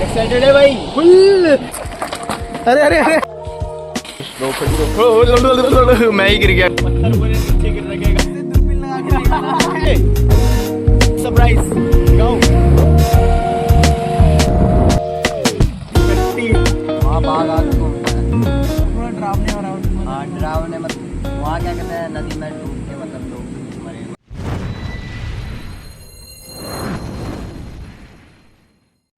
Excited है भाई full. अरे अरे अरे मैं ही गिर गया। पत्थर पूरे नीचे गिर रखेगा। सरप्राइज डरावने हो रहा है। हाँ डरावने मतलब वहाँ क्या कहते हैं नदी में डूब के मतलब लोग मरे।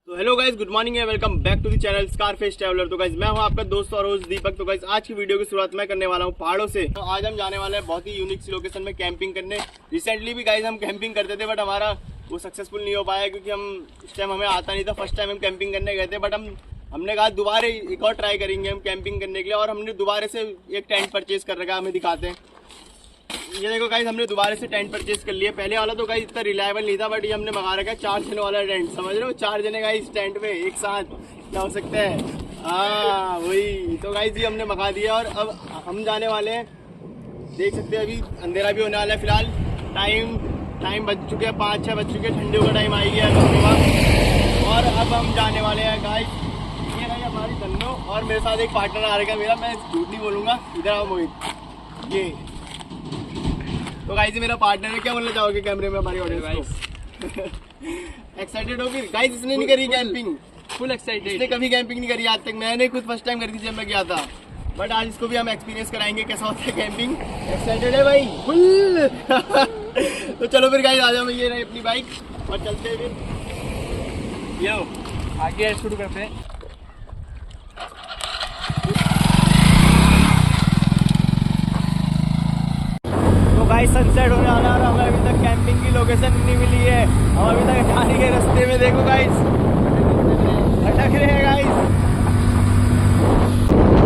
तो hello guys, good morning and welcome back to the channel Scarfish Traveller. तो गाइस मैं हूं आपका दोस्त और होस्ट दीपक। तो गाइस आज की वीडियो की शुरुआत मैं करने वाला हूं पहाड़ों से। तो आज हम जाने वाले हैं बहुत ही यूनिक सी लोकेशन में कैंपिंग करने। रिसेंटली भी गाइस हम कैंपिंग करते थे बट हमारा वो सक्सेसफुल नहीं हो पाया क्योंकि हम इस टाइम हमें आता नहीं था। फर्स्ट टाइम हम कैंपिंग करने गए थे बट हमने कहा दोबारा एक और ट्राई करेंगे हम कैंपिंग करने के लिए। और हमने दोबारा से एक टेंट परचेज कर रखा है, हमें दिखाते हैं। ये देखो गाइस, हमने दोबारा से टेंट परचेज कर लिया। पहले वाला तो गाइस इतना रिलायबल नहीं था बट ये हमने मंगा रखा है 4 जने वाला टेंट। समझ रहे हो, 4 जने गाइस टेंट में एक साथ क्या हो सकता है। हाँ वही तो गाइस, ये हमने मंगा दिया और अब हम जाने वाले हैं। देख सकते हैं अभी अंधेरा भी होने वाला है। फिलहाल टाइम बज चुके हैं 5-6 बज चुके हैं। ठंडियों का टाइम आ गया है और अब हम जाने वाले हैं गाइस। ये गाइस हमारी धन्नो और मेरे साथ एक पार्टनर आ रहा है मेरा। मैं झूठ नहीं बोलूँगा, इधर आओ मोहित। ये तो गाइस मेरा पार्टनर है। क्या बोलना चाहोगे कैमरे में हमारी ऑडियंस को? एक्साइटेड हो फिर गाइस? इसने नहीं करी कैंपिंग, फुल एक्साइटेड। इसने कभी कैंपिंग नहीं करी आज तक। मैंने खुद फर्स्ट टाइम करी थी जब मैं गया था बट आज इसको भी हम एक्सपीरियंस कराएंगे कैसा होता है कैंपिंग। एक्साइटेड है भाई फुल। तो चलो फिर गाइस आ जाओ, ये रही अपनी बाइक और चलते हैं फिर। यो आगे शुरू करते हैं। गाइस सनसेट होने वाला है और हमें अभी तक कैंपिंग की लोकेशन नहीं मिली है। हम अभी तक जाने के रास्ते में देखो गाइस भटक रहे हैं गाइस।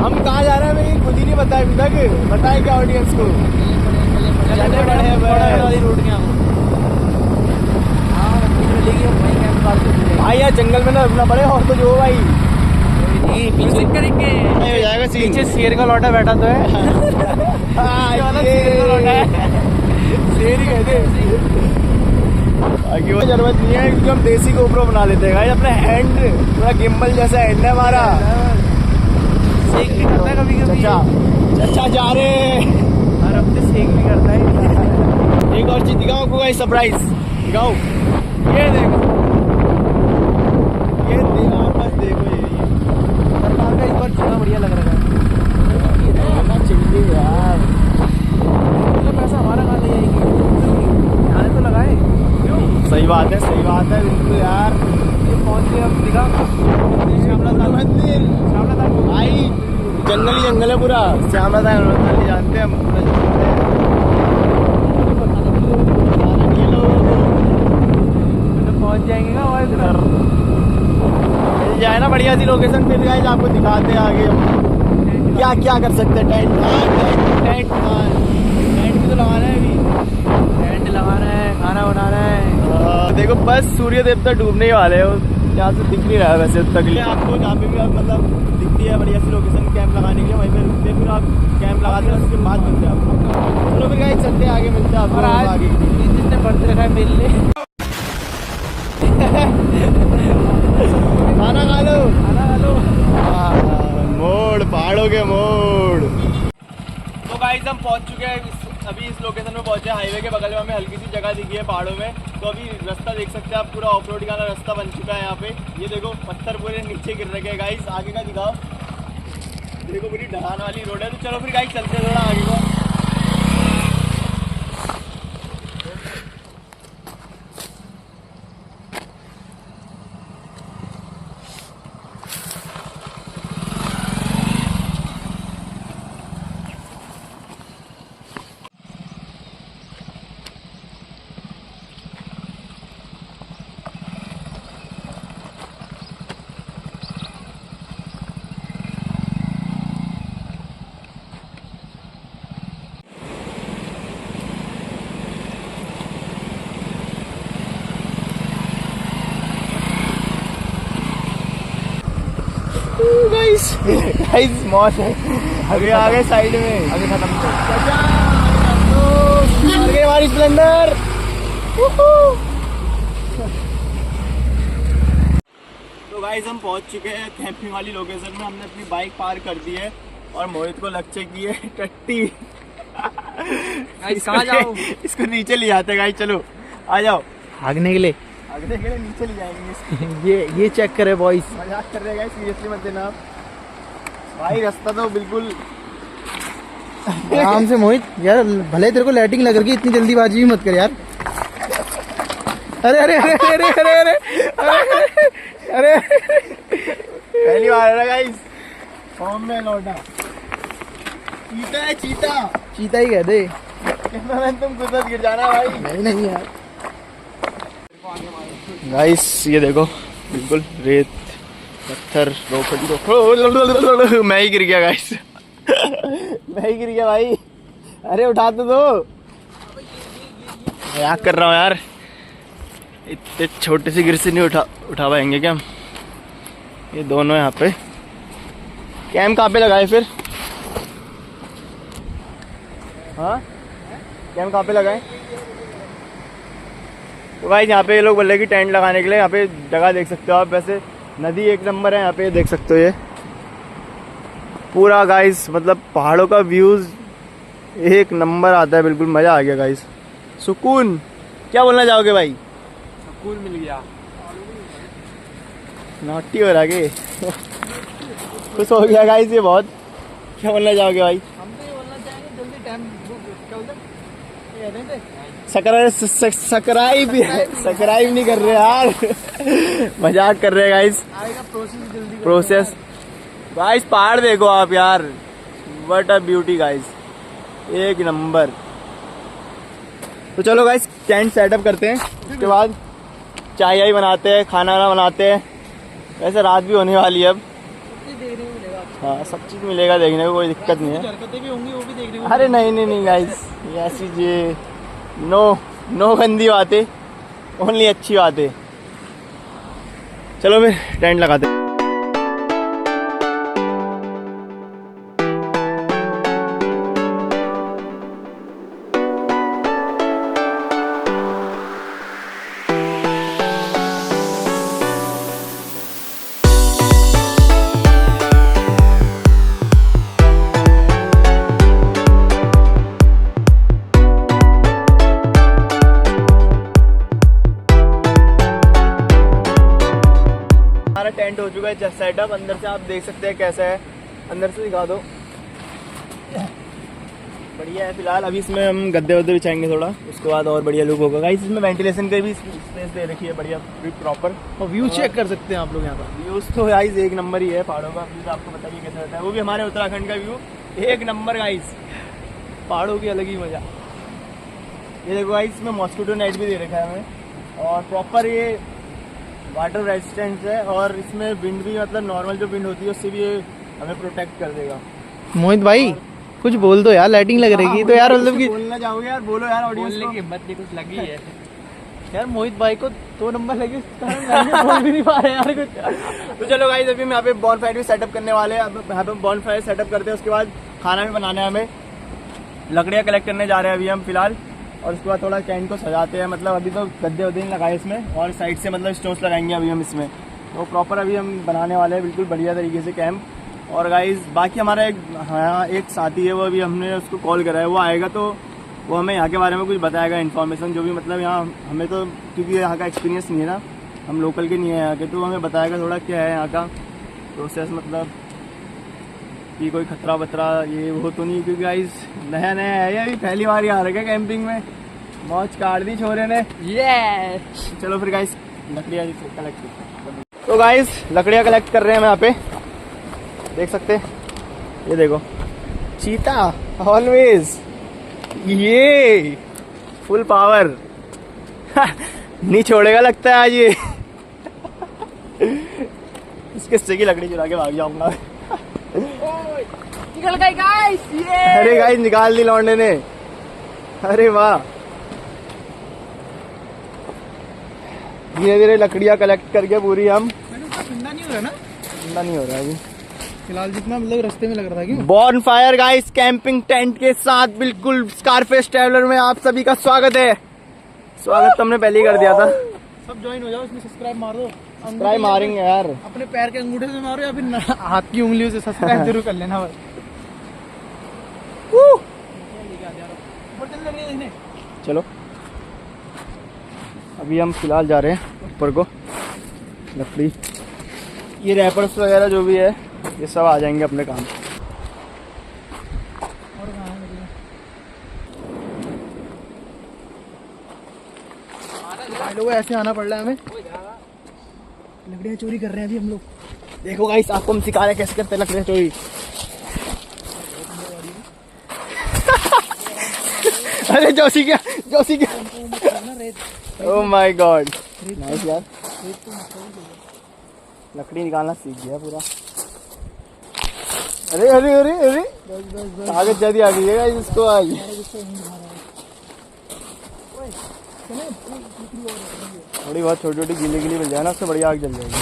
हम कहाँ जा रहे हैं हमें खुद ही नहीं पता अभी तक। बताए क्या ऑडियंस को? चले बड़े हैं रोड के भाई, यार जंगल में ना रुकना पड़े और तो जो भाई पीछे करेंगे हो जाएगा सीन। पीछे शेर का लौटा बैठा तो है। शेर ही कहते आगे वो जरूरत नहीं है क्योंकि हम देसी गोप्रो बना लेते हैं। अपने हैंड थोड़ा गिम्बल जैसा हैंड है हमारा। सेक भी करता है कभी कभी। चाचा जा रहे हैं और अब तो सेक भी करता है। एक और चीज दिखाओ आपको गाइस, सरप्राइज दिखाओ। ये देखो, ये देखो, बस देखो ये सरकार का एक बार कितना बढ़िया लग रहा है यार। मतलब पैसा हमारा कहाँ ले जाएगी, यहाँ तो लगाए। सही बात है, सही बात है बिल्कुल यार। ये पहुँच गए अब। दिखा श्यामला मंदिर, श्यामला भाई जंगल ही जंगल है पूरा। श्यामला मंदिर जानते हैं हम। पहुँच जाएंगे ना और मिल जाए ना बढ़िया सी लोकेशन। फिर गाइस आपको दिखाते हैं आगे हम क्या क्या कर सकते हैं। टेंट भी तो लगाना है अभी। टेंट लगाना है, खाना बनाना है। देखो बस सूर्य देवता डूबने ही वाले हो। यहाँ से दिख नहीं रहा है वैसे तक आपको। जहाँ पे भी आप मतलब दिखती है बढ़िया सी लोकेशन कैंप लगाने के लिए, वहीं पे रुकते हैं। फिर आप कैंप लगाते हैं, उसके बाद मिलते हैं आपको। चलो फिर गाइस चलते हैं आगे, मिलते हैं आपको। और आज आगे जिसने बर्थ रखा है मिल ले। खाना खा लो, खाना खा लो। मोड़ पहाड़ों के मोड़। तो गाइस हम पहुंच चुके हैं अभी इस लोकेशन में पहुंचे। हाईवे के बगल में हमें हल्की सी जगह दिखी है पहाड़ों में। तो अभी रास्ता देख सकते हैं आप, पूरा ऑफ रोड का रास्ता बन चुका है यहाँ पे। ये देखो पत्थर पूरे नीचे गिर रखे हैं गाइस। आगे का दिखाओ, देखो पूरी ढलान वाली रोड है। तो चलो फिर गाइस चलते हैं थोड़ा आगे को। गाइस मौत है। अभी आगे साइड में आगे खत्म आगे हमारी स्प्लेंडर। गाइस हम पहुंच चुके हैं कैंपिंग वाली लोकेशन में। हमने अपनी बाइक पार कर दी है और मोहित को लग चुकी है टट्टी। कहाँ जाओ? इसको नीचे ले जाते गाइस, चलो आ जाओ। भागने के लिए अगले के लिए नीचे ले जाएंगे इसको। ये चेक करे बॉयज, मजाक कर रहे हैं गाइस, सीरियसली मत देना आप भाई। रास्ता तो बिल्कुल आराम से मोहित यार, भले तेरे को लाइटिंग लग रही है, इतनी जल्दीबाजी भी मत कर यार। अरे अरे अरे अरे अरे अरे अरे अरे पहली बार है ना गाइस फॉर्म में लौटा। चीता है, चीता चीता ही कह दे। कैमरामैन तुम खुद मत गिर जाना भाई। नहीं नहीं यार। गाइस ये देखो बिल्कुल रेत पत्थर रोकड़ी मैं ही गिर गया गाइस। मैं ही गिर गया भाई। अरे उठा तो दो, मजाक कर रहा हूँ यार। इतने छोटे से गिर से नहीं उठा पाएंगे क्या हम? ये दोनों यहाँ पे कैंप कहाँ पे लगाए फिर? हाँ कैंप कहाँ पे लगाए? तो भाई यहाँ पे ये लोग बोल रहे कि टेंट लगाने के लिए यहाँ पे जगह देख सकते हो आप। वैसे नदी एक नंबर है यहाँ पे, देख सकते हो ये पूरा गाइस, मतलब पहाड़ों का व्यूज एक नंबर आता है, बिल्कुल मज़ा आ गया गाइस, सुकून। क्या बोलना चाहोगे भाई? सुकून मिल गया। नॉटी हो रहा के खुश हो गया गाइस ये बहुत। क्या बोलना चाहोगे भाई? हम तो ये बोलना चाहेंगे जल्दी टाइम सब्सक्राइब नहीं कर रहे यार। मजाक कर रहे हैं गाइस। आएगा प्रोसेस जल्दी प्रोसेस गाइस, पहाड़ देखो आप यार, व्हाट अ ब्यूटी गाइस, एक नंबर। तो चलो गाइस टेंट सेटअप करते हैं, उसके बाद चाय वाय बनाते हैं, खाना वाना बनाते हैं। वैसे रात भी होने वाली है अब। देखने को मिलेगा। हाँ सब चीज़ मिलेगा देखने को, कोई दिक्कत नहीं है। हरकतें भी होंगी वो भी देखने को। अरे नहीं नहीं नहीं गाइस, ये ऐसी ये नो गंदी बातें, ओनली अच्छी बातें। चलो फिर टेंट लगाते हैं। टेंट हो चुका है सेटअप, अंदर से आप देख सकते हैं कैसा है, अंदर से दिखा दो। बढ़िया है। फिलहाल अभी इसमें हम गद्दे वद्दे बिछाएंगे थोड़ा, उसके बाद और बढ़िया लुक होगा गाइस। इसमें वेंटिलेशन की भी स्पेस दे रखी है बढ़िया प्रॉपर। और व्यू चेक कर सकते हैं आप लोग यहाँ पर। व्यूज तो गाइस एक नंबर ही है पहाड़ों का। व्यूज आपको बताइए कैसा रहता है, वो भी हमारे उत्तराखंड का व्यू एक नंबर गाइस, पहाड़ों की अलग ही मजा। ये देखो गाइस इसमें मॉस्किटो नेट भी दे रखा है हमें, और प्रॉपर ये वाटर रेजिस्टेंट है, और इसमें विंड भी मतलब नॉर्मल जो विंड होती है उससे भी ये हमें प्रोटेक्ट कर देगा। मोहित भाई कुछ बोल दो यार, लाइटिंग लग रही तो यार, मतलब कि बोलना चाहोगे यार? बोलो यार ऑडियंस को। हिम्मत नहीं कुछ लगी है यार। मोहित भाई को 2 नंबर लगे, बोल भी नहीं पा रहे यार कुछ। तो चलो गाइस अभी हम यहाँ पे बॉनफायर भी सेटअप करने वाले हैं। अब यहाँ पे बॉनफायर सेटअप करते हैं, उसके बाद खाना भी बनाना है हमें। लकड़ियाँ कलेक्ट करने जा रहे हैं अभी हम फिलहाल, और उसके बाद थोड़ा टेंट को सजाते हैं। मतलब अभी तो गद्दे वद्दे नहीं लगाए इसमें, और साइड से मतलब स्टोन्स लगाएंगे अभी हम इसमें। तो प्रॉपर अभी हम बनाने वाले हैं बिल्कुल बढ़िया तरीके से कैंप। और गाइस बाकी हमारा एक साथी है, वो अभी हमने उसको कॉल करा है, वो आएगा तो वो हमें यहाँ के बारे में कुछ बताएगा, इन्फॉर्मेशन जो भी मतलब यहाँ हमें तो क्योंकि यहाँ का एक्सपीरियंस नहीं है ना, हम लोकल के नहीं है यहाँ के, तो हमें बताएगा थोड़ा क्या है यहाँ का प्रोसेस, मतलब कि कोई खतरा बतरा ये वो तो नहीं। क्योंकि गाइस नया नया है ये, अभी पहली बार ही आ रहा है कैंपिंग में, मौज काट दी छोरे ने। चलो फिर गाइस लकड़ियाँ कलेक्ट करते हैं। तो गाइस लकड़ियाँ कलेक्ट कर रहे हैं हम यहाँ पे, देख सकते हैं ये देखो चीता ऑलवेज, ये फुल पावर नहीं छोड़ेगा लगता है आज ये। इसके से की लकड़ी चुरा के भाग जाऊंगा। निकल गई गाइस। अरे गाइस निकाल दी लौंडे ने, अरे वाह। धीरे धीरे लकड़ियाँ कलेक्ट करके पूरी हम, ठंडा नहीं हो रहा ना? ठंडा नहीं हो रहा है अभी फिलहाल, जितना मतलब रास्ते में लग रहा था। क्यों बॉन फायर गाइस कैंपिंग टेंट के साथ बिल्कुल स्कारफेस ट्रैवलर में आप सभी का स्वागत है। स्वागत तो हमने पहले ही कर दिया था। सब ज्वाइन हो जाओ, इसमें सब्सक्राइब मार दो। ट्राई मारेंगे यार। अपने पैर के अंगूठे से मारो या फिर हाथ की उंगलियों से सब्सक्राइब जरूर कर लेना बस। चलो अभी हम फिलहाल जा रहे हैं ऊपर को। लकड़ी ये रैपर्स वगैरह जो भी है ये सब आ जाएंगे अपने काम। लोग ऐसे आना पड़ रहा है हमें, लकड़ियाँ चोरी कर रहे हैं अभी हम लोग। देखो गाइस आपको हम सिखा रहे हैं कैसे करते हैं लकड़ियाँ चोरी। अरे जोशी क्या ओह माय गॉड नाइस यार, लकड़ी निकालना सीख गया पूरा। अरे अरे अरे अरे कागज जल्दी आ गई है इसको आज। थोड़ी बहुत छोटी छोटी गीली गीली मिल जाए ना उससे बढ़िया आग जल जाएगी।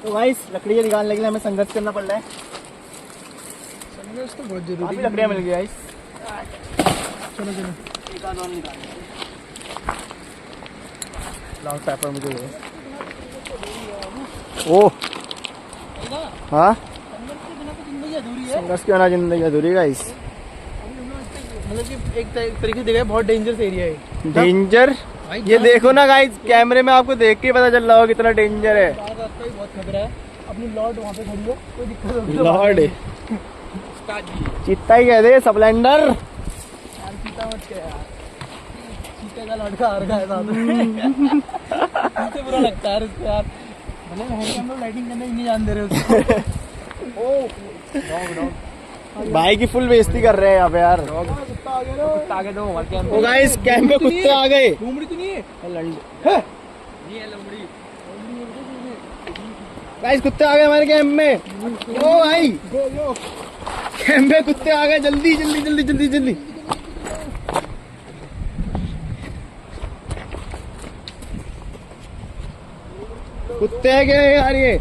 तो गाइस लकड़ियाँ निकालने के लिए हमें संघर्ष करना पड़ रहा है। संघर्ष तो बहुत जरूरी काफी है। लकड़ियाँ मिल गई गाइस। चलो एक आध और निकाल ब्राउन पेपर मुझे दे। ओह हाँ संघर्ष क्यों ना जिंदगी अधूरी गाइस। मतलब कि एक तरीके से देखा बहुत डेंजरस एरिया है। डेंजर ये देखो ना गाइस, कैमरे में आपको देख के पता चल रहा होगा कितना डेंजर है। बहुत खतरा है। अपनी लॉर्ड वहाँ पे खड़ी है, कोई दिक्कत होगी तो लॉर्ड चित्ता ही कह दे स्प्लेंडर। यार चीता मत कह यार, चीते का लड़का हार गया था मुझे बुरा लगता है उसको यार। भले हम लोग लाइटिंग करने ही नहीं जान दे रहे उसको। ओ भाई की फुल बेइज्जती कर रहे हैं यहाँ पे यार। कुत्ता आगे दो ओ गाइस कैंप में कुत्ते आ गए। लोमड़ी तो नहीं है, नहीं है लोमड़ी। गाइस कुत्ते आ गए हमारे कैंप में। ओ भाई कैंप में कुत्ते आ गए, जल्दी जल्दी जल्दी जल्दी जल्दी। कुत्ते है क्या यार ये।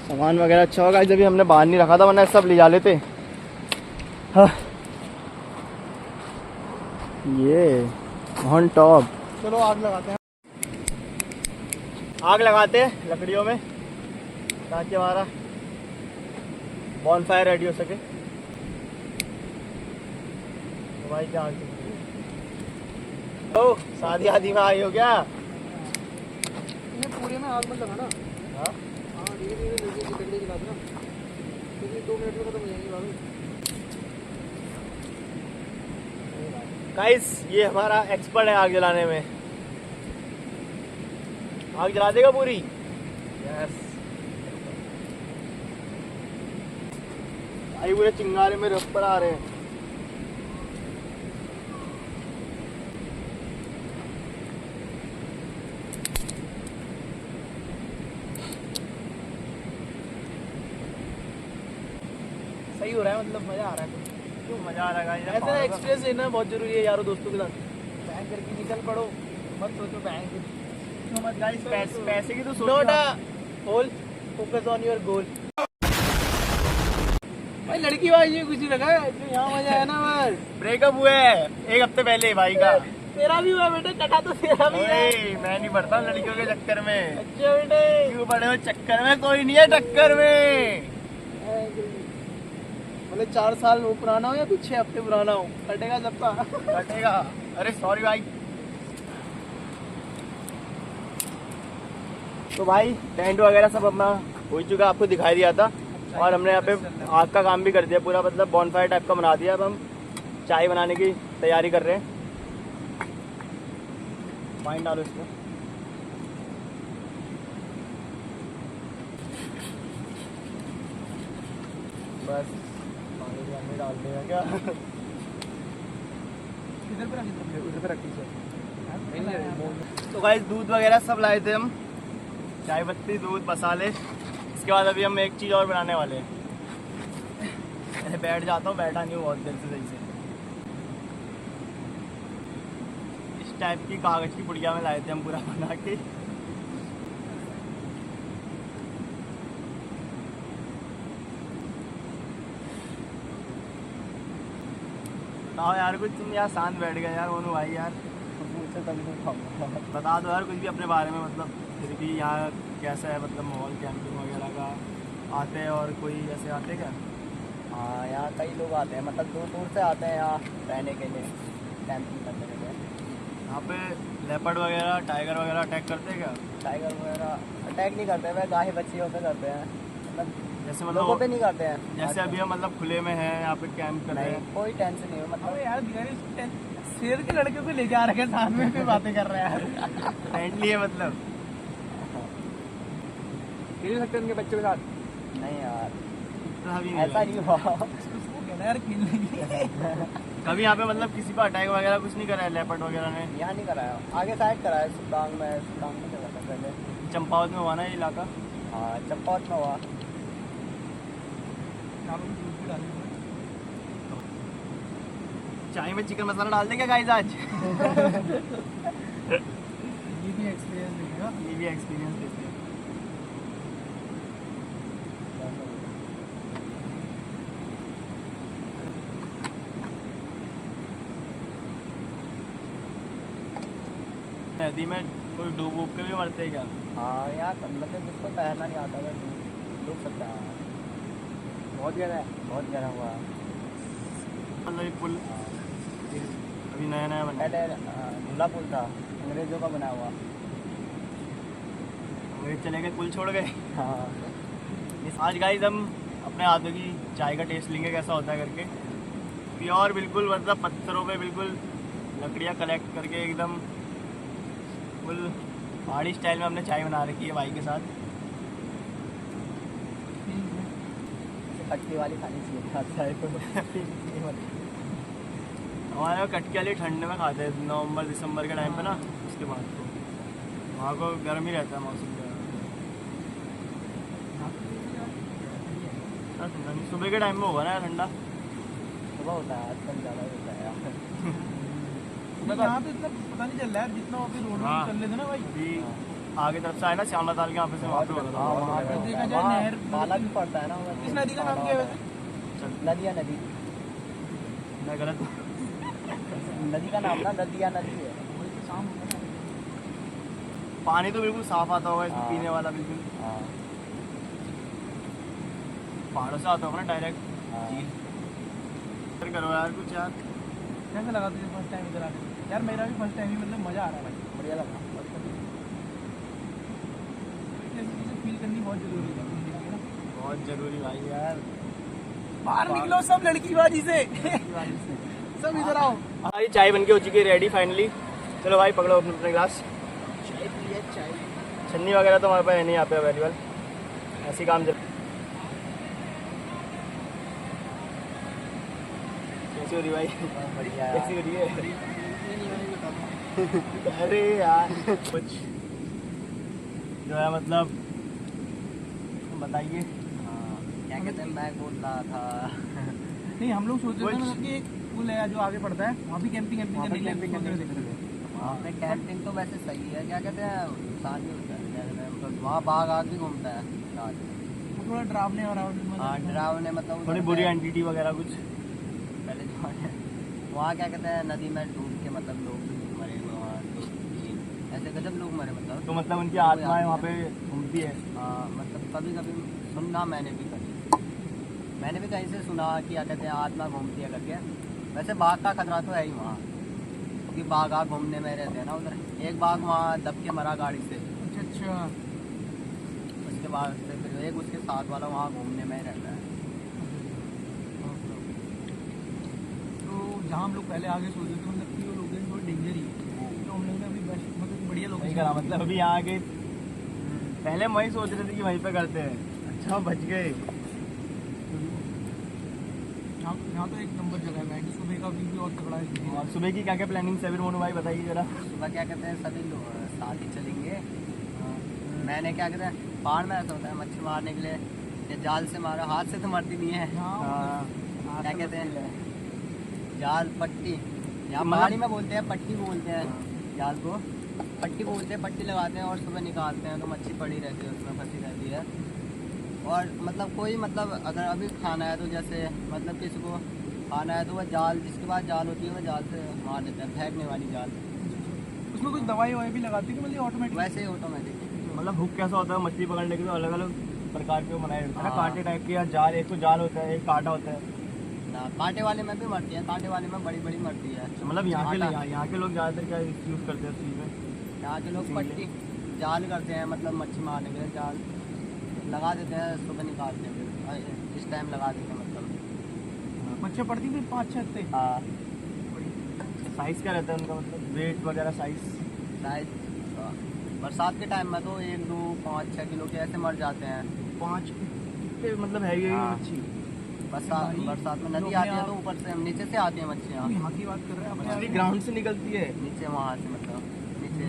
सामान वगैरह अच्छा होगा, जब हमने बाहर नहीं रखा था वरना सब ले जा लेते। हाँ। ये ऑन टॉप। चलो आग लगाते हैं। आग लगाते हैं लकड़ियों में ताकि हमारा बॉनफायर रेडी हो सके। तो भाई क्या आग चल रही है? ओ शादी आदि में आई हो क्या? ये पूरे में आग मत लगाना। हाँ धीरे धीरे धीरे जला देना, क्योंकि 2 मिनट में खत्म हो जाएगी बाबू। गाइस ये हमारा एक्सपर्ट है आग जलाने में। आग जला देगा पूरी। यस भाई पूरे चिंगारे मेरे ऊपर आ रहे हैं। सही हो रहा है, मतलब मजा आ रहा है। क्यों मजा आ रहा है? ऐसा एक्सपीरियंस लेना बहुत जरूरी है यारों दोस्तों के साथ। बैंक करके निकल पड़ो, मत सोचो बैंक क्यों मत गाइस, पैसे की तो सोचो। Not a hole, focus on your goal. भाई लड़की भाई कुछ नहीं लगा है, जो यहाँ मजा है ना बस। ब्रेकअप हुआ है 1 हफ्ते पहले भाई का। तेरा भी हुआ बेटा, कटा तो तेरा भी है। ओए, मैं नहीं पढ़ता हूँ लड़कियों के चक्कर में। अच्छा बेटे क्यों पड़े हो चक्कर में? कोई नहीं है टक्कर में। मतलब 4 साल वो पुराना हो या कुछ 6 हफ्ते पुराना हो, कटेगा सबका। कटेगा। अरे सॉरी भाई। तो भाई टेंट वगैरह सब अपना हो ही चुका, आपको दिखाई दिया था। और हमने यहाँ पे आग का काम भी कर दिया पूरा, मतलब बॉनफायर टाइप का बना दिया। अब हम चाय बनाने की तैयारी कर रहे हैं। पानी डालो इसमें। बस पानी डाल देगा क्या? इधर पे रख, उधर पे रख दीजिए। तो गाइस दूध वगैरह सब लाए थे हम, चाय पत्ती, दूध, मसाले इसके बाद अभी हम एक चीज़ और बनाने वाले हैं। मैं बैठ जाता हूँ, बैठा नहीं हूँ बहुत देर से सही से। इस टाइप की कागज़ की पुड़िया में लाए थे हम पूरा बना के। बताओ यार कुछ, तुम यार शांत बैठ गए यार मोनू भाई यार। मुझसे तभी नहीं खाऊंगा। बता दो यार कुछ भी अपने बारे में, मतलब फिर भी यहाँ कैसा है, मतलब माहौल कैंपिंग वगैरह का। आते हैं और कोई ऐसे आते हैं क्या? हाँ, यहाँ कई लोग आते हैं, मतलब दूर दूर से आते हैं यहाँ रहने के लिए, कैंपिंग करने के लिए। यहाँ पे लेपर्ड वगैरह, टाइगर वगैरह अटैक करते हैं क्या? टाइगर वगैरह अटैक नहीं करते, वह गाय बच्चियों पे करते हैं, मतलब जैसे लोगों पे मतलब नहीं करते हैं। जैसे अभी हम मतलब खुले में हैं, यहाँ पे कैंप कर रहे नहीं, हैं। कोई टेंशन नहीं है, मतलब यार शेर के लड़के को लेके आ रखे हैं साथ में, फिर बातें कर रहे हैं यार। फ्रेंडली है मतलब। खेल सकते हैं उनके बच्चों के साथ? नहीं यार, इतना भी ऐसा नहीं नहीं हुआ यार, खेलने की। कभी यहाँ पे मतलब किसी पर अटैक वगैरह कुछ नहीं करा है लेपर्ड वगैरह ने? यहाँ नहीं कराया, आगे साइड कराया, सुल्तान में करा था पहले। चंपावत में हुआ ना ये इलाका? हाँ, चंपावत में हुआ। चाय में चिकन मसाला डाल देंगे गाइस आज। ये भी एक्सपीरियंस देगा। ये भी एक्सपीरियंस देते हैं। नदी में कोई डूब के भी मरते हैं क्या? हाँ, यहाँ मतलब जिसको तैरना नहीं आता है डूब सकता है। बहुत गहरा है, बहुत गहरा हुआ है। मतलब ये पुल अभी नया नया बना है। पहले झूला पुल था, अंग्रेजों का बना हुआ। अंग्रेज चले गए, पुल छोड़ गए। हाँ, आज गाइस हम अपने हाथों की चाय का टेस्ट लेंगे कैसा होता है करके। प्योर बिल्कुल, मतलब पत्थरों पे बिल्कुल लकड़ियाँ कलेक्ट करके एकदम फुल पहाड़ी स्टाइल में हमने चाय बना रखी है भाई के साथ। कटकी वाली खानी चाहिए। हमारे यहाँ कटकी वाली ठंड में खाते हैं, नवंबर दिसंबर के टाइम पे ना, उसके बाद तो वहाँ को गर्म ही रहता है मौसम का। ठंडा नहीं, सुबह के टाइम में होगा ना यार ठंडा। सुबह होता है, आजकल ज़्यादा होता है यार। यहाँ तो इतना पता नहीं चल रहा है, जितना वहाँ पे रोड हाँ। चल लेते ना भाई। अभी आगे तरफ से आए ना श्यामला ताल के, यहाँ पे से वहाँ पे हो रहा हाँ, था। वहाँ पे देखा जाए नहर पाला भी पड़ता है ना उधर। इस नदी का नाम क्या है वैसे? नदिया नदी, मैं गलत हूँ। नदी का नाम ना नदिया नदी है। शाम होता है। पानी तो बिल्कुल साफ आता होगा इसमें, हाँ। पीने वाला बिल्कुल। हाँ, पहाड़ों से आता होगा ना डायरेक्ट हाँ। झील। फिर करो यार कुछ यार। कैसा लगा तुझे फर्स्ट टाइम इधर आके? यार मेरा भी फर्स्ट टाइम ही, मतलब मजा आ रहा है भाई। बढ़िया लगा। ऐसी चीजें फील करनी बहुत जरूरी है जिंदगी में ना। बहुत जरूरी भाई यार। बाहर निकलो सब लड़कीबाजी से। सब इधर आओ। हमारी चाय बन के हो चुकी है रेडी फाइनली। चलो भाई पकड़ो अपने अपने ग्लास। चाय पिए चाय। छन्नी वगैरह तो हमारे पास है नहीं यहाँ पे अवेलेबल, ऐसी काम चल। कैसी हो रही भाई? बढ़िया कैसी हो रही है? अरे यार कुछ जो है मतलब बताइए। क्या कहते हैं, मैं बोल रहा था। नहीं, हम लोग सोच रहे थे मतलब कि एक पुल है जो आगे पड़ता है, वहाँ भी कैंपिंग वहाँ पे करने कैंपिंग के लिए करने सोच रहे थे। वहाँ पे कैंपिंग तो वैसे सही है, क्या कहते हैं, नुकसान नहीं होता है, क्या कहते हैं, मतलब वहाँ बाघ आग भी घूमता है रात में। वो थोड़ा डरावने और हाँ, डरावने, मतलब थोड़ी उधर बुरी पे एंटिटी वगैरह कुछ। पहले जो है वहाँ क्या कहते हैं, नदी में डूब के मतलब लोग मरे हुए वहाँ, तो ऐसे गजब लोग मरे मतलब। तो मतलब उनकी आत्माएं वहाँ पे घूमती है। हाँ, मतलब कभी कभी सुनना मैंने भी कहीं से सुना कि क्या कहते हैं, आत्मा घूमती है करके। वैसे बाघ का खतरा तो है ही वहाँ, क्योंकि बाघ आग घूमने में रहते हैं ना उधर। एक बाघ वहाँ दब के मरा गाड़ी से, अच्छा। उसके बाद से फिर एक उसके साथ वाला वहाँ घूमने में ही रहता है। तो जहाँ हम लोग पहले आगे सोच रहे थे मतलब कि वो लोकेशन थोड़ी डेंजर ही है, तो हम लोग ने अभी बेस्ट मतलब बढ़िया सही लोकेशन करा, मतलब अभी यहाँ आके पहले वही सोच रहे थे कि वहीं पे करते हैं। अच्छा बच गए। यहाँ तो एक नंबर जगह है भाई, सुबह का व्यू भी और तगड़ा है। और सुबह की क्या क्या प्लानिंग है फिर मोनू भाई बताइए जरा। सुबह क्या कहते हैं, सभी लोग साथ ही चलेंगे। मैंने क्या कहते हैं, पहाड़ में ऐसा होता है मच्छी मारने के लिए ये जाल से मारो, हाथ से तो मरती नहीं है। हाँ क्या कहते हैं जाल पट्टी, यहाँ मतलब- पहाड़ी में बोलते हैं पट्टी बोलते हैं जाल को, पट्टी बोलते हैं। पट्टी लगाते हैं और सुबह निकालते हैं तो मच्छी पड़ी रहती है उसमें, फंसी रहती है। और मतलब कोई मतलब अगर अभी खाना है तो जैसे मतलब किसी को खाना है तो वह जाल, जिसके पास जाल होती है वह जाल से मार देता है, फेंकने वाली जाल। उसमें कुछ दवाई ववाई भी लगाती है कि मतलब ऑटोमेटिक? वैसे ही ऑटोमेटिक। मतलब हुक कैसा होता है मछली पकड़ने के लिए अलग अलग प्रकार के बनाए रहते हैं ना, हाँ। कांटे टाइप के, या जाल, एक तो जाल होता है, एक कांटा होता है। ना कांटे वाले में भी मरती है, कांटे वाले में बड़ी बड़ी मरती है। मतलब यहाँ के कांटा। यहाँ के लोग ज़्यादातर क्या यूज़ करते हैं उस चीज़ में? यहाँ के लोग पट्टी जाल करते हैं, मतलब मच्छी मारने के लिए जाल लगा देते हैं, सुबह निकालते हैं फिर इस टाइम लगा देते हैं मतलब। मच्छी पड़ती थी 5-6 थे। हाँ साइज़ क्या रहता है उनका, मतलब वेट वगैरह साइज़? शायद बरसात के टाइम में तो 1, 2, 5, 6 किलो के ऐसे मर जाते हैं। 5 कितने मतलब है ये हाँ। मच्छी? बरसात में नदी आती है तो ऊपर से नीचे से आती है मच्छियाँ, हम यहाँ की बात कर रहे हैं अपने मछली ग्राउंड से निकलती है? नीचे वहाँ से मतलब नीचे।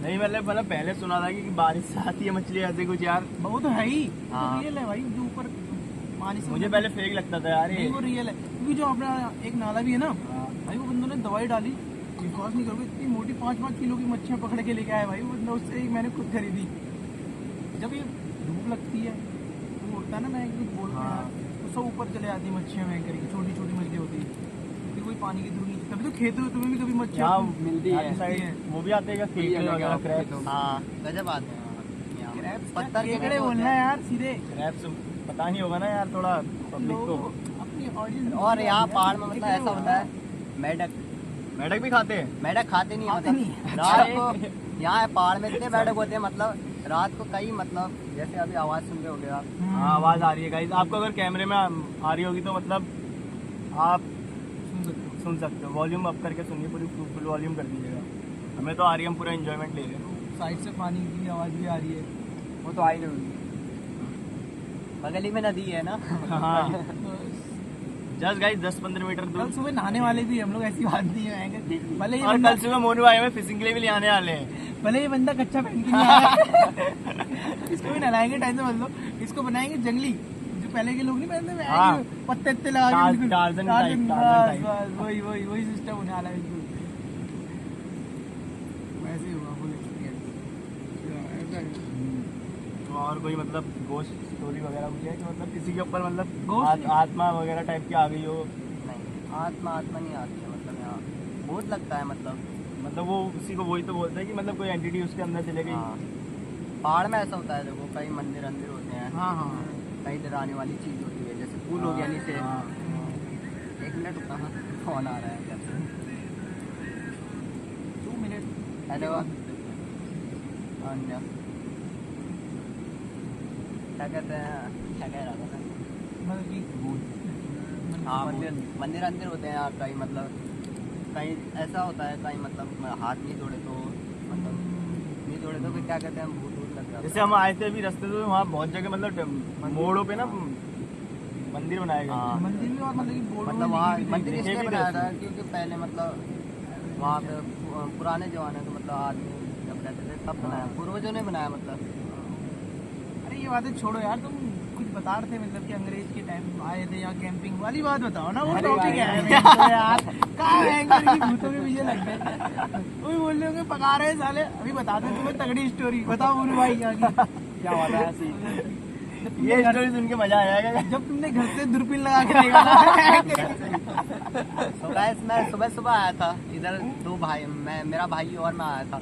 नहीं मतलब पहले सुना था कि बारिश से आती है मछली ऐसे कुछ यार। वो तो है ही, हाँ। रियल है भाई, जो ऊपर पानी से मुझे पहले फेक लगता था यार नहीं, ये। वो रियल है क्योंकि जो अपना एक नाला भी है ना हाँ। भाई, वो बंदों ने दवाई डाली, विश्वास नहीं करोगे, इतनी मोटी 5-5 किलो की मच्छियाँ पकड़ के लेके आए भाई वो बंदा, उससे एक मैंने खुद खरीदी। जब ये धूप लगती है तो होता है ना, मैं कुछ बोलते हैं हाँ। यार, तो सब ऊपर चले आती है मच्छियाँ, मैं करके छोटी छोटी मछली होती है, फिर कोई पानी की दूर नहीं। तभी तो खेतों में तुम्हें भी कभी मच्छियाँ यहाँ मिलती यहाँ है। की साइड वो भी आते हैं क्या, केकड़े वगैरह, क्रैब्स? हाँ गजब आते हैं यहाँ। क्रैब्स, पत्थर के केकड़े होते बोलना हैं। है यार सीधे। क्रैब्स पता नहीं होगा ना यार थोड़ा पब्लिक को। अपनी ऑडियंस। और यहाँ पहाड़ में मतलब ऐसा होता है मेढक, मेढक भी खाते हैं? मेढक खाते नहीं खाते होते नहीं। रात को। यहाँ पहाड़ में इतने मेढक होते हैं मतलब रात को कई मतलब जैसे अभी आवाज़ सुन रहे होगे आप। हाँ आवाज़ आ रही है गाइस, आपको अगर कैमरे में आ रही होगी तो मतलब आप सुन सकते हो। वॉल्यूम अप करके सुनिए, पूरी फुल वॉल्यूम कर दीजिएगा। हमें तो आ रही है, हम पूरा एंजॉयमेंट ले रहे हैं। साइड से पानी की आवाज भी आ रही है। वो तो आई नहीं, बगल ही में नदी है ना। हाँ तो जस्ट गाइस 10-15 मीटर कल दूर। सुबह नहाने वाले भी हम लोग, ऐसी बात नहीं है, भले और कल सुबह मोनू भाई हमें फिशिंग के लिए भी ले आने वाले हैं। भले ये बंदा कच्चा पहन के नहीं आया इसको भी नहलाएंगे, टाइम से मतलब इसको बनाएंगे जंगली, जो पहले के लोग नहीं पहनते थे, हाँ। पत्ते उत्ते लगा के बिल्कुल। Torsion torsion, type. बस, वही सिस्टम होने वाला है बिल्कुल। वैसे ही हुआ फुल एक्सपीरियंस। तो और कोई मतलब गोस्ट स्टोरी वगैरह कुछ है कि मतलब किसी के ऊपर मतलब Ghost नहीं। आत्मा वगैरह टाइप की आ गई हो? नहीं आत्मा नहीं आती है मतलब यहाँ बहुत लगता है मतलब वो उसी को वही तो बोलते हैं कि मतलब कोई एंटिटी उसके अंदर चले गई। हाँ पहाड़ में ऐसा होता है, देखो कई मंदिर होते हैं, हाँ हाँ कई डराने वाली चीज होती है, जैसे फूल हो गया नीचे। हाँ। 1 मिनट रुका, हाँ फोन आ रहा है घर से। 2 मिनट। हेलो अन्य क्या कहते हैं, क्या कह रहा था मैं? मतलब कि हाँ मंदिर होते हैं यहाँ कई, मतलब कहीं ऐसा होता है, कहीं मतलब हाथ नहीं जोड़े तो मतलब नहीं जोड़े तो फिर क्या कहते हैं, भूत लग जाता है। जैसे हम आए थे अभी रास्ते से, वहाँ बहुत जगह मतलब मोड़ों पे ना मंदिर बनाए गए। हाँ। मंदिर भी, और मतलब कि बोर्ड मतलब वहाँ मंदिर देखे इसलिए भी बनाया थे था क्योंकि पहले मतलब वहाँ पे पुराने जमाने में मतलब आदमी जब रहते थे तब बनाया, पूर्वजों ने बनाया मतलब। अरे ये बातें छोड़ो यार, तुम कुछ बता रहे थे मतलब कि अंग्रेज के टाइम आए थे यहाँ कैंपिंग वाली बात बताओ ना, वो अरे टॉपिक भाई। है तो यार, कहाँ एंकर की भूतों के पीछे लग गए, वो भी बोल रहे होंगे पका रहे हैं साले। अभी बताते हैं तुम्हें तगड़ी स्टोरी, बताओ बोलू भाई यहाँ की क्या होता है ऐसी? ये स्टोरी सुन के मजा आ जाएगा। जब तुमने घर से दूरबीन लगा के देखा ना। तो गाइस मैं सुबह आया था इधर, 2 भाई, मैं मेरा भाई और मैं आया था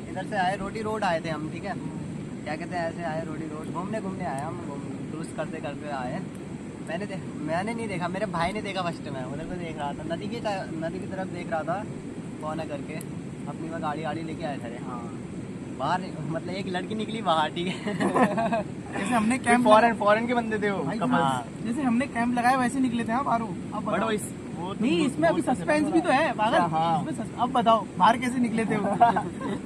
इधर से, आए रोटी रोड आए थे हम, ठीक है, क्या कहते हैं ऐसे आए रोटी रोड, घूमने आए हम, क्रूज करते आए। मैंने नहीं देखा, मेरे भाई ने देखा फर्स्ट में, उधर को देख रहा था, नदी की तरफ देख रहा था, कौन है करके, अपनी में गाड़ी लेके आए थे। हाँ बाहर मतलब एक लड़की निकली बाहर, ठीक है। जैसे हमने कैंप फॉरेन के बंदे थे वो भाई, couples। जैसे हमने कैंप लगाया वैसे निकले थे। हाँ बारू, अब बट बताओ। वो तो नहीं इसमें अभी सस्पेंस भी तो है पागल। हाँ। अब बताओ बाहर कैसे निकले थे वो।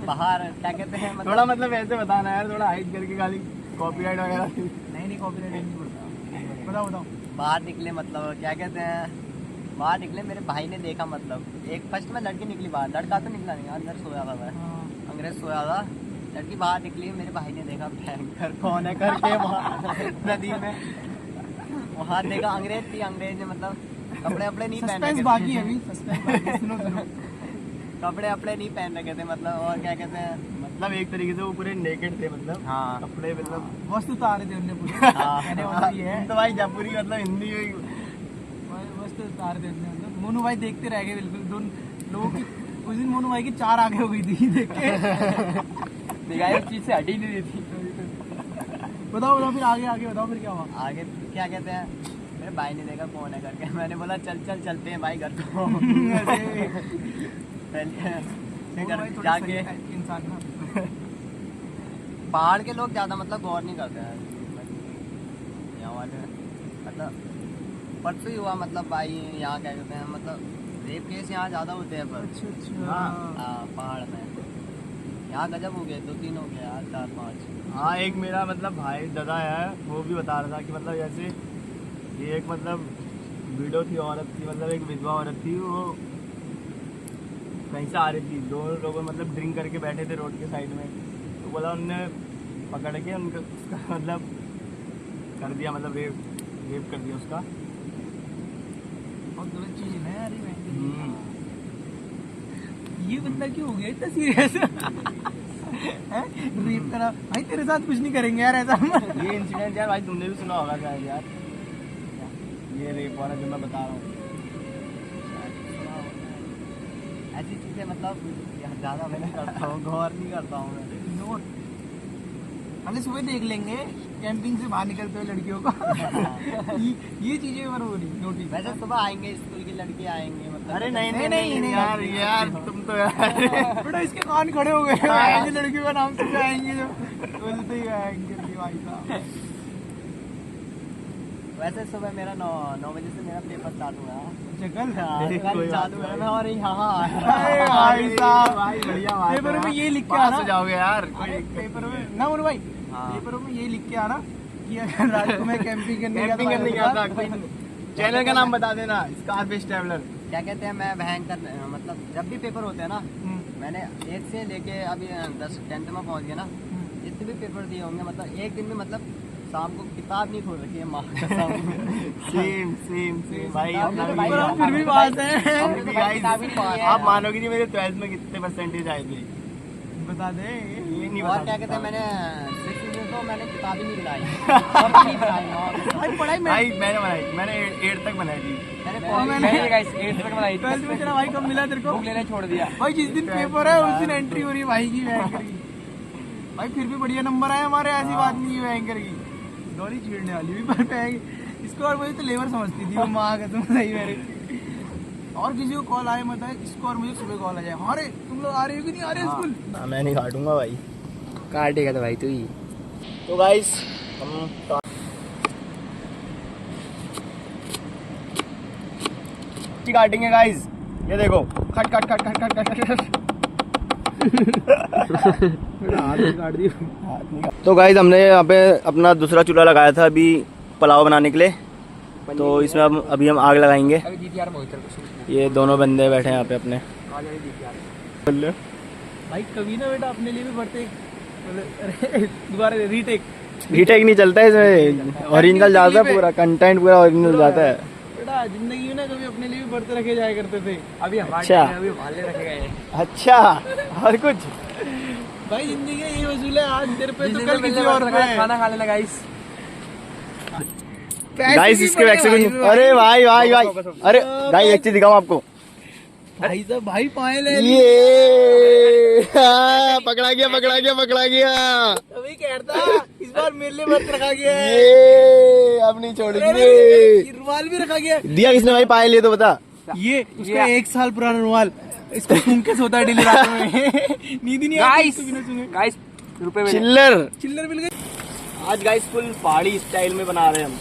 बाहर क्या कहते हैं मतलब, थोड़ा मतलब ऐसे बताना यार, थोड़ा हाइट करके, खाली कॉपीराइट वगैरह। नहीं कॉपीराइट नहीं पड़ता। बताओ बाहर निकले मतलब क्या कहते हैं, बाहर निकले, मेरे भाई ने देखा मतलब, एक फर्स्ट में लड़की निकली बाहर, लड़का तो निकला नहीं, अंदर सोया था मैं, हाँ। अंग्रेज सोया था, लड़की बाहर निकली, मेरे भाई ने देखा भयंकर कौन है करके वहाँ नदी में, वहाँ देखा अंग्रेज थी, अंग्रेज ने मतलब कपड़े अपने नहीं पहन सस्पेंस रखे बाकी है अभी, सस्पेंस बाकी, सुनो सुनो। कपड़े अपने नहीं पहन रखे थे मतलब, और क्या कहते हैं मतलब एक तरीके से वो पूरे नेकेड थे, मतलब हाँ कपड़े मतलब मस्त उतारे थे उनने पूरे, कहने वाला ये है, तो भाई जयपुरी मतलब हिंदी मस्त उतारे थे उनने, मतलब मोनू भाई देखते रह गए बिल्कुल, दोनों लोगों की उस दिन मोनू भाई की 4 आगे हो गई थी देख के। निगाह उस चीज से हटी नहीं रही थी। बताओ बताओ फिर आगे आगे बताओ फिर क्या हुआ। आगे क्या कहते हैं, मेरे भाई ने देखा कौन है करके, मैंने बोला चल चल चलते हैं भाई घर को। मोनू भाई थोड़े जाके सही टाइप के इंसान ना। पहाड़ के लोग ज्यादा मतलब गौर नहीं करते हैं यहाँ वाले, मतलब परसों ही हुआ मतलब भाई यहाँ क्या कहते हैं मतलब रेप केस यहाँ ज्यादा होते हैं पर अच्छा अच्छा हाँ पहाड़ में यहाँ गजब हो गए, 2-3 हो गए यार, 4-5। हाँ एक मेरा मतलब भाई दादा है, वो भी बता रहा था कि मतलब जैसे ये एक मतलब वीडियो थी, औरत थी मतलब एक विधवा औरत थी, वो कहीं से आ रही थी, 2 लोग मतलब ड्रिंक करके बैठे थे रोड के साइड में, तो बोला उनने पकड़ के उनका उसका मतलब कर दिया, मतलब रेप कर दिया उसका। बहुत गलत चीज है यार ये बंदा क्यों हो गया इतना सीरियस। रेप करा भाई, तेरे साथ कुछ नहीं करेंगे यार ऐसा। ये इंसिडेंट यार भाई तुमने भी सुना होगा शायद यार, ये रेप वाला जो मैं बता रहा हूँ। ऐसी चीजें मतलब ज्यादा मैं नहीं करता हूँ, गौर नहीं करता हूँ मैं। अरे सुबह देख लेंगे कैंपिंग से बाहर निकलते हुए लड़कियों को। ये चीजें पर हो रही नोटिस। वैसे सुबह आएंगे स्कूल की लड़की आएंगे मतलब, अरे नहीं नहीं, नहीं नहीं, यार यार तुम तो यार बेटा इसके कान खड़े हो गए, ऐसी लड़कियों का नाम सुबह आएंगे जो बोलते ही आएंगे भाई साहब। वैसे सुबह मेरा 9 बजे से मेरा पेपर स्टार्ट हुआ है। चकल कोई बात चालू है, मैं और यहाँ अरे भाई साहब, भाई बढ़िया बात है। पेपर में ये लिख के पास आना, हो जाओगे यार। पेपर में ना मोनू भाई, हाँ। पेपरों में ये लिख के आना कि अगर रात को मैं कैंपिंग करने गया तो कैंपिंग करने भाई गया था, बता। कोई चैनल का नाम बता देना, स्कारफिश ट्रैवलर। क्या कहते हैं, मैं भयंकर मतलब जब भी पेपर होते हैं ना, मैंने 1 से लेके अभी 10th में पहुंच गया ना, जितने भी पेपर दिए होंगे मतलब एक दिन में मतलब शाम को किताब नहीं खोल रखी है माँ सेम सेम सेम भाई अपना भी पर हम फिर भी पास हैं। हमने भी guys, आप मानोगे नहीं मेरे 12th में कितने परसेंटेज आए थे, बता दे ये नहीं और बता क्या कहते हैं, सकता। मैंने 6 में तो मैंने किताब ही नहीं बनाई, और नहीं बनाई भाई पढ़ाई में भाई मैंने बनाई, मैंने 8 तक बनाई थी। मैंने गाइस 8 तक बनाई 12th में तेरा भाई कब मिला तेरे को? बुक लेना छोड़ दिया। भाई जिस दिन पेपर है उस दिन एंट्री हो रही है भाई की बैंकर की। भाई फिर भी बढ़िया नंबर आए हमारे, ऐसी बात नहीं है बैंकर की, डॉली छेड़ने वाली भी पर इसको, और मुझे तो लेबर समझती थी वो, माँ का तुम सही मेरे। और किसी को कॉल आए मत आए, इसको और मुझे सुबह कॉल आ जाए, अरे तुम लोग आ रहे हो कि नहीं आ रहे हो स्कूल? हाँ, मैं नहीं काटूंगा भाई। काटेगा तो भाई तू ही। तो गाइस हम काटेंगे गाइस, ये देखो खट खट खट खट खट खट खट। तो गाइस हमने यहाँ पे अपना दूसरा चूल्हा लगाया था अभी पुलाव बनाने के लिए, तो इसमें अभी हम आग लगाएंगे। ये दोनों बंदे बैठे हैं यहाँ पे अपने। भाई कभी ना बेटा अपने लिए भी बढ़ते दोबारा रीटेक रीटेक नहीं चलता है इसमें, ओरिजिनल जाता है, पूरा कंटेंट पूरा ओरिजिनल जाता है। बेटा जिंदगी में ना कभी अपने लिए भी बढ़ते रखे जाया करते थे। अभी अच्छा। अभी भाले रखे गए हैं। अच्छा हर कुछ भाई जिंदगी का यही वसूल है, आज तेरे पे तो जिस कल दिन किसी और पे। खाना खा लेना गाइस। गाइस इसके बैक से कुछ, अरे भाई भाई भाई, अरे गाइस एक चीज दिखाऊं आपको, भाई साहब भाई पाए ले ये हाँ, पकड़ा गया पकड़ा गया पकड़ा गया, तभी कहता इस बार मेरे लिए मत रखा गया है। ये अब नहीं छोड़ेगी अरे, रे। ये रुमाल भी रखा गया है। दिया किसने भाई पाए लिए तो बता। ये उसका 1 साल पुराना रुमाल, इसको सुन के सोता है डेली रात में। नींद ही नहीं आती इसको बिना सुने। गाइस रुपए में चिल्लर चिल्लर मिल गई। आज गाइस फुल पहाड़ी स्टाइल में बना रहे हैं हम,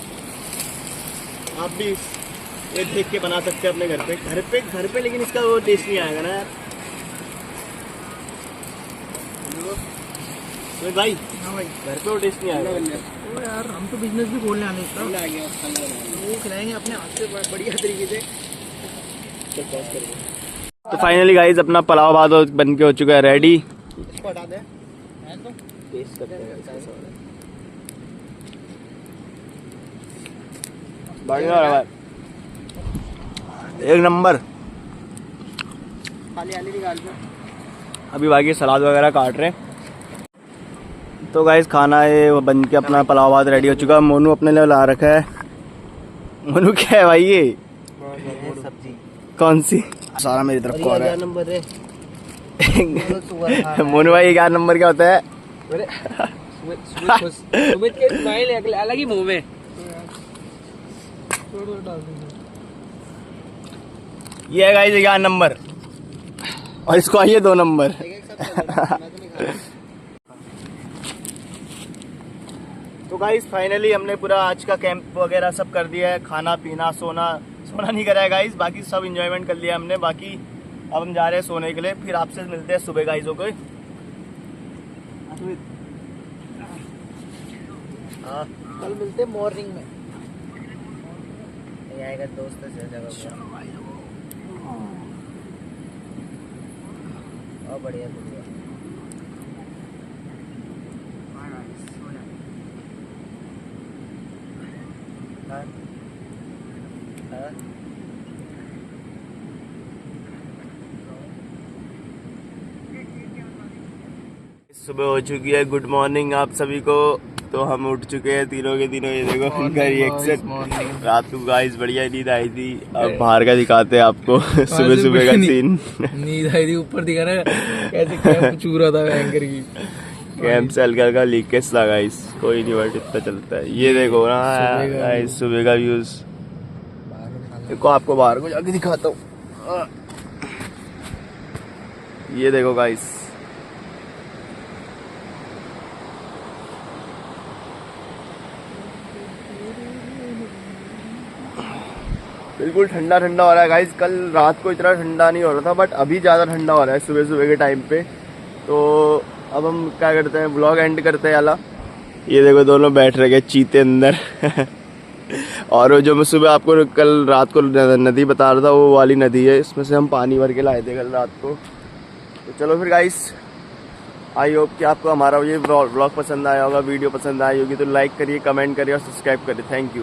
आप भी ये देख के बना सकते हैं अपने घर पे, लेकिन इसका वो टेस्ट नहीं आएगा ना यार। तो भाई हाँ भाई घर पे वो टेस्ट नहीं आएगा। ओ यार हम तो बिजनेस भी खोलने आने इसका, वो खिलाएंगे अपने हाथ से बढ़िया तरीके से। तो फाइनली गाइस अपना पुलाव भात बन के हो चुका है रेडी। इसको हटा दे। टेस्ट करते हैं इसका स्वाद। बढ़िया है भाई, एक नंबर। खाली आली निकाल दो। अभी बाकी सलाद वगैरह काट रहे हैं। तो गाइस खाना है वो बन के अपना पुलाव भात रेडी हो चुका है। मोनू अपने लिए ला रखा है। मोनू क्या है भाई ये? सब्जी कौन सी? सारा मेरी तरफ को आ रहा है। नंबर है मोनू भाई 11 नंबर क्या होता है? सुमित के स्माइल अलग ही मुंह में। ये है गाइस 11 नंबर और इसको आइए 2 नंबर। तो गाइस फाइनली हमने पूरा आज का कैंप वगैरह सब कर दिया है। खाना पीना सोना नहीं करा है गाइस, बाकी सब एंजॉयमेंट कर लिया हमने। बाकी अब हम जा रहे हैं सोने के लिए। फिर आपसे मिलते हैं सुबह गाइसों को। कल मिलते मॉर्निंग में। आएगा दोस्त से जगह और बढ़िया बढ़िया। हाँ हाँ सुबह हो चुकी है। गुड मॉर्निंग आप सभी को। तो हम उठ चुके हैं तीनों के तीनों। ये देखो उनका रिएक्शन। रात को गाइस बढ़िया नींद आई थी। अब बाहर का दिखाते हैं आपको सुबह सुबह का सीन। नींद आई थी, ऊपर दिखा रहा कैसे कैंप चू रहा था बैंकर की। कैंप से हल्का हल्का लीकेज था गाइस, कोई नहीं बट इतना चलता है। ये देखो ना गाइस सुबह का व्यूज। देखो आपको बाहर को जाके दिखाता हूँ। ये देखो गाइस, बिल्कुल ठंडा ठंडा हो रहा है गाइस। कल रात को इतना ठंडा नहीं हो रहा था बट अभी ज़्यादा ठंडा हो रहा है सुबह सुबह के टाइम पे। तो अब हम क्या करते हैं, व्लॉग एंड करते हैं याला। ये देखो दोनों बैठ रहे चीते अंदर। और वो जो मैं सुबह आपको कल रात को नदी बता रहा था, वो वाली नदी है। इसमें से हम पानी भर के लाए थे कल रात को। तो चलो फिर गाइस, आई होप कि आपको हमारा ये व्लॉग पसंद आया होगा, वीडियो पसंद आई होगी तो लाइक करिए, कमेंट करिए और सब्सक्राइब करिए। Thank you.